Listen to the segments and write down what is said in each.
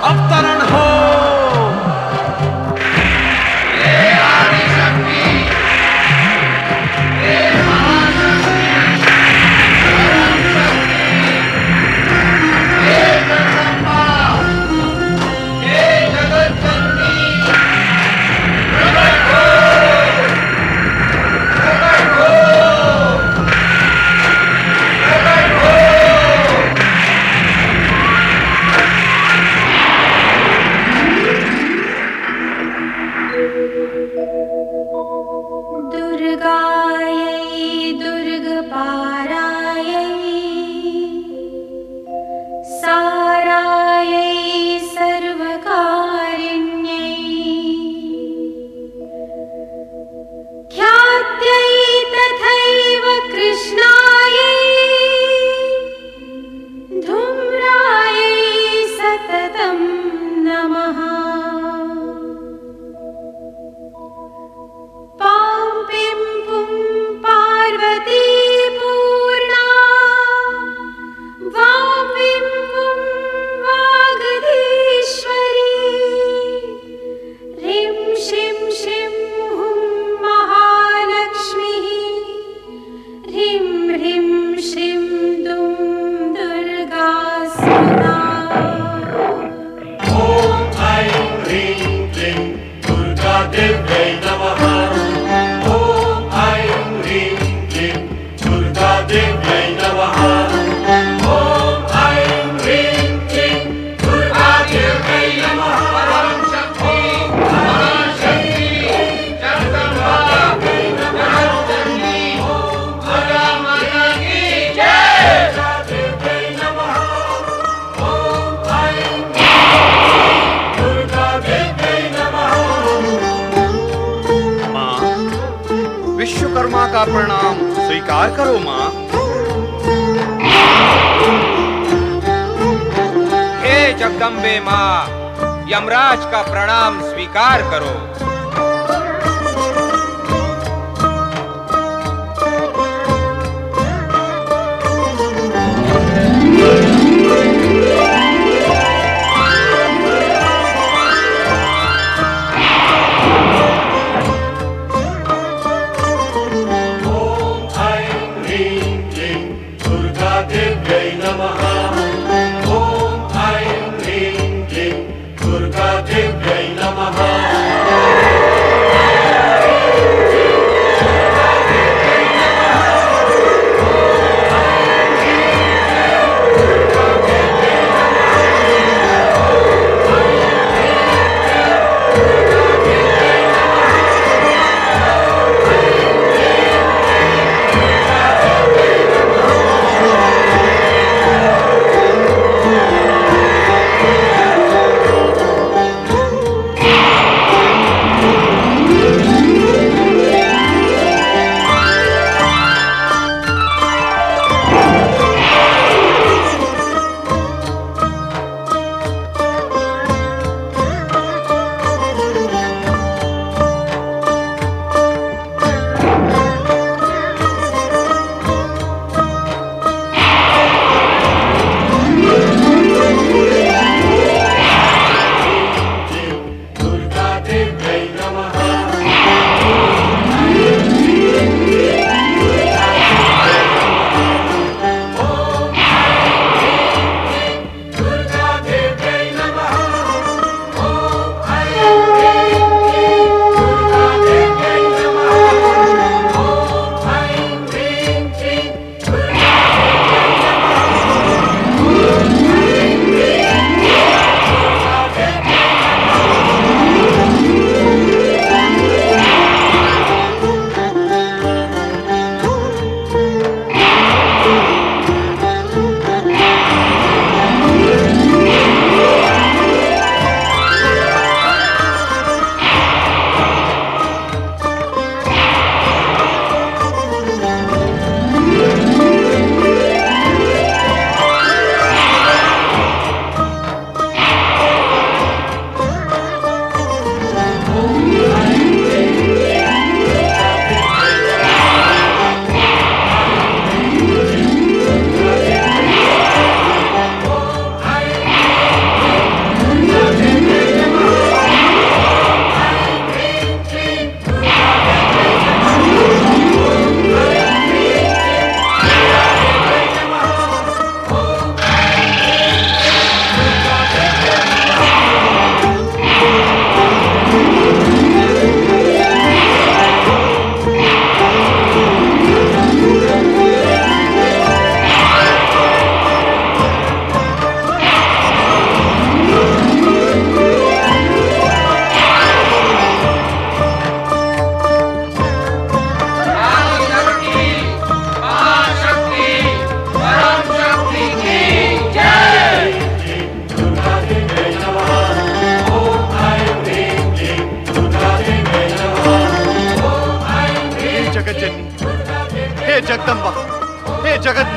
अवतरण हो। विश्वकर्मा का प्रणाम स्वीकार करो माँ। हे जगदम्बे माँ, यमराज का प्रणाम स्वीकार करो। दुर्गा देव्यै नमः।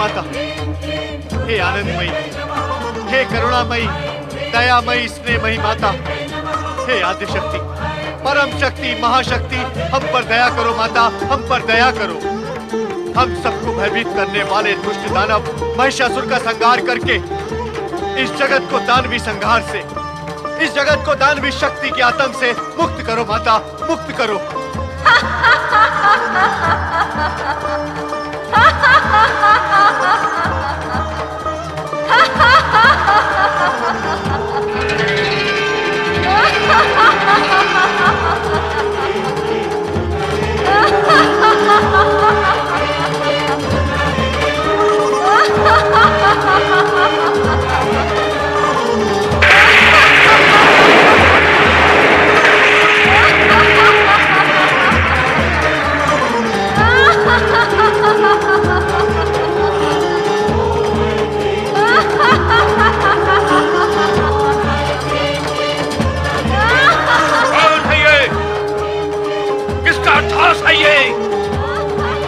माता, हे आनंदमयी, हे करुणामयी, दयामयी, स्नेहमयी माता, हे आदिशक्ति, परम शक्ति, महाशक्ति, हम पर दया करो माता, हम पर दया करो। हम सबको भयभीत करने वाले दुष्ट दानव महिषासुर का संहार करके इस जगत को दानवी संहार से, इस जगत को दानवी शक्ति के आतंक से मुक्त करो माता, मुक्त करो।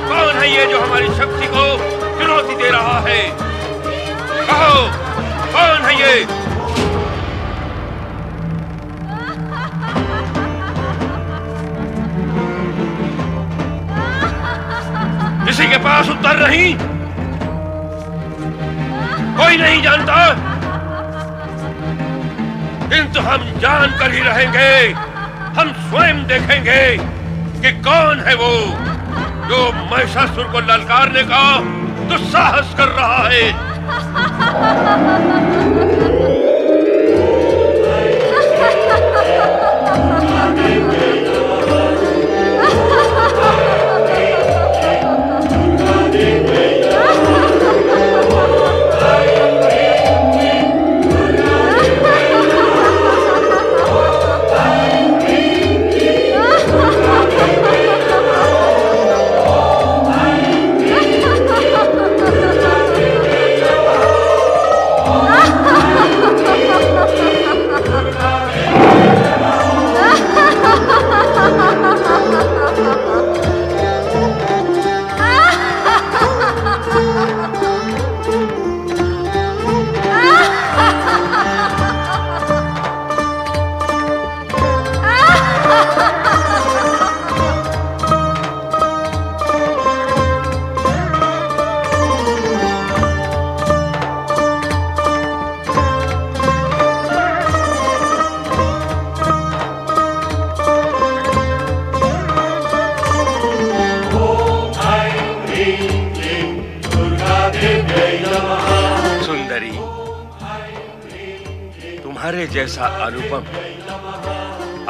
कौन है ये जो हमारी शक्ति को चुनौती दे रहा है? कहो, कौन है ये? किसी के पास उत्तर नहीं? कोई नहीं जानता? किंतु हम जान कर ही रहेंगे। हम स्वयं देखेंगे कि कौन है वो जो महिषासुर को ललकारने का दुस्साहस कर रहा है। तुम्हारे जैसा अनुपम,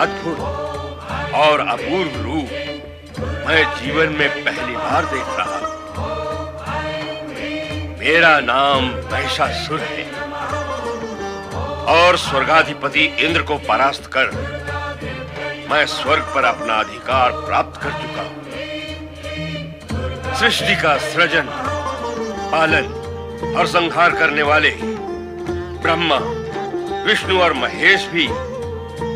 अद्भुत और अपूर्व रूप मैं जीवन में पहली बार देख रहा हूं। मेरा नाम महिषासुर है और स्वर्गाधिपति इंद्र को परास्त कर मैं स्वर्ग पर अपना अधिकार प्राप्त कर चुका हूं। सृष्टि का सृजन, पालन और संहार करने वाले ब्रह्मा, विष्णु और महेश भी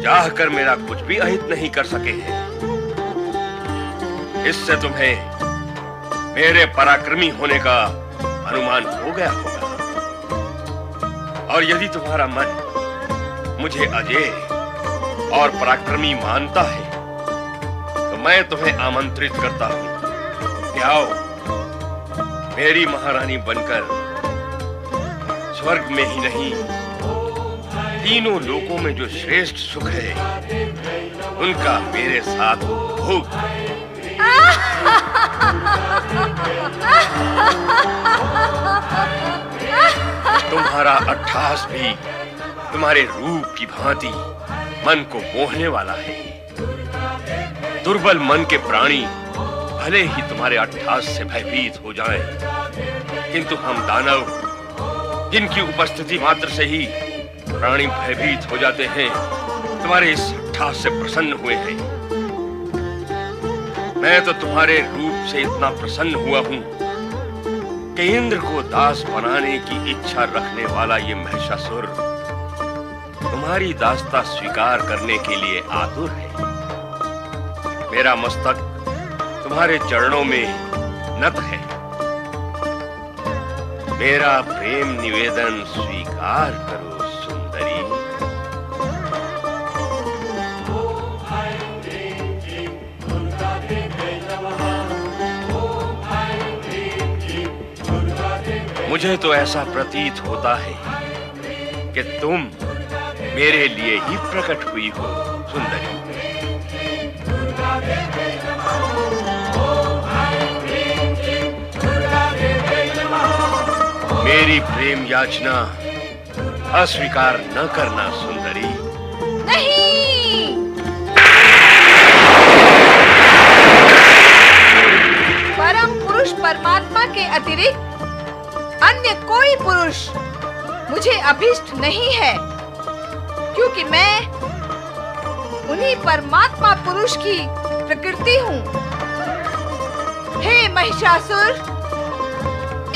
चाहकर मेरा कुछ भी अहित नहीं कर सके हैं। इससे तुम्हें मेरे पराक्रमी होने का अनुमान हो गया होगा। और यदि तुम्हारा मन मुझे अजेय और पराक्रमी मानता है तो मैं तुम्हें आमंत्रित करता हूं कि आओ, मेरी महारानी बनकर स्वर्ग में ही नहीं, तीनों लोकों में जो श्रेष्ठ सुख है उनका मेरे साथ भोग। तुम्हारा अट्टहास भी तुम्हारे रूप की भांति मन को मोहने वाला है। दुर्बल मन के प्राणी भले ही तुम्हारे अट्टहास से भयभीत हो जाएं, किंतु हम दानव, जिनकी उपस्थिति मात्र से ही प्राणी भयभीत हो जाते हैं, तुम्हारे इस अट्टहास से प्रसन्न हुए हैं। मैं तो तुम्हारे रूप से इतना प्रसन्न हुआ हूं कि इंद्र को दास बनाने की इच्छा रखने वाला ये महिषासुर तुम्हारी दासता स्वीकार करने के लिए आतुर है। मेरा मस्तक तुम्हारे चरणों में नत है। मेरा प्रेम निवेदन स्वीकार करो सुंदरी। मुझे तो ऐसा प्रतीत होता है कि तुम मेरे लिए ही प्रकट हुई हो सुंदरी। मेरी प्रेम याचना अस्वीकार न करना सुंदरी। नहीं, परम पुरुष परमात्मा के अतिरिक्त अन्य कोई पुरुष मुझे अभिष्ट नहीं है, क्योंकि मैं उन्हीं परमात्मा पुरुष की प्रकृति हूँ। हे महिषासुर,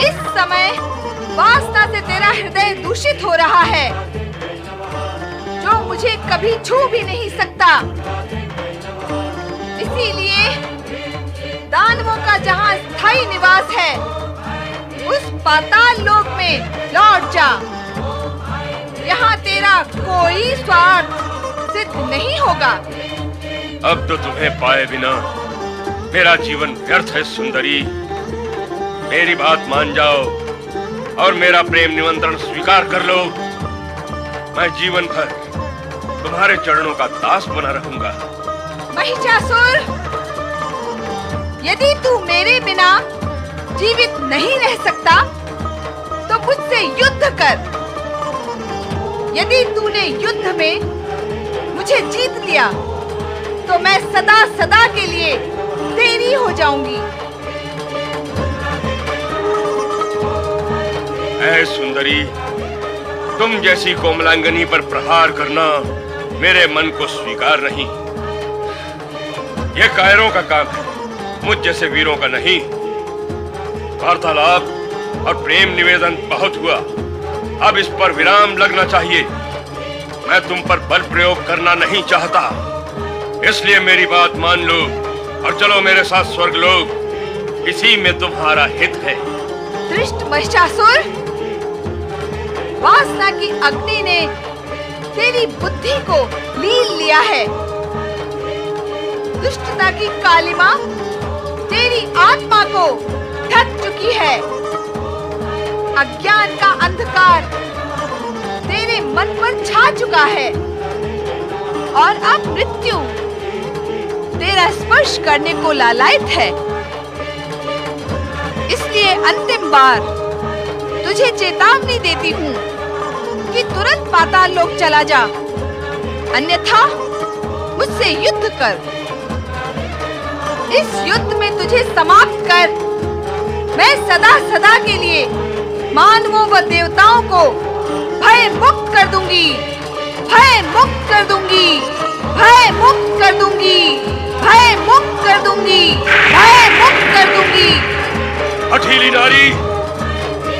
इस समय वासना से तेरा हृदय दूषित हो रहा है, जो मुझे कभी छू भी नहीं सकता। इसीलिए दानवों का जहाँ स्थायी निवास है, उस पाताल लोक में लौट जा। यहाँ तेरा कोई स्वार्थ सिद्ध नहीं होगा। अब तो तुम्हें पाए बिना मेरा जीवन व्यर्थ है सुंदरी। मेरी बात मान जाओ और मेरा प्रेम निमंत्रण स्वीकार कर लो। मैं जीवन भर तुम्हारे चरणों का दास बना रहूंगा। महिषासुर, यदि तू मेरे बिना जीवित नहीं रह सकता तो मुझसे युद्ध कर। यदि तूने युद्ध में मुझे जीत लिया तो मैं सदा सदा के लिए तेरी हो जाऊंगी। ऐ सुंदरी, तुम जैसी कोमलांगनी पर प्रहार करना मेरे मन को स्वीकार नहीं। यह कायरों का काम है, मुझ जैसे वीरों का नहीं। वार्तालाप और प्रेम निवेदन बहुत हुआ, अब इस पर विराम लगना चाहिए। मैं तुम पर बल प्रयोग करना नहीं चाहता, इसलिए मेरी बात मान लो और चलो मेरे साथ स्वर्गलोक। इसी में तुम्हारा हित है। दुष्ट महिषासुर, वासना की अग्नि ने तेरी बुद्धि को लील लिया है। दुष्टता की कालिमा तेरी आत्मा को ढक चुकी है। अज्ञान का अंधकार तेरे मन पर छा चुका है और अब मृत्यु तेरा स्पर्श करने को लालायित है। इसलिए अंतिम बार तुझे चेतावनी देती हूँ कि तुरंत पाताल लोक चला जा, अन्यथा मुझसे युद्ध कर। इस युद्ध में तुझे समाप्त कर मैं सदा सदा के लिए मानवों व देवताओं को भय मुक्त कर दूंगी, भय मुक्त कर दूंगी, भय मुक्त कर दूंगी, भय मुक्त कर दूंगी, भय मुक्त कर दूंगी। हठीली नारी,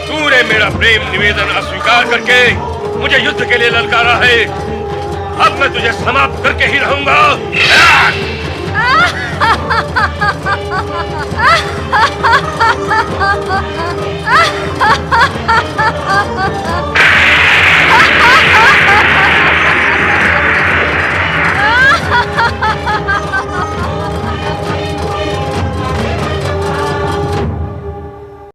तूने मेरा प्रेम निवेदन अस्वीकार करके मुझे युद्ध के लिए ललकारा है। अब मैं तुझे समाप्त करके ही रहूंगा।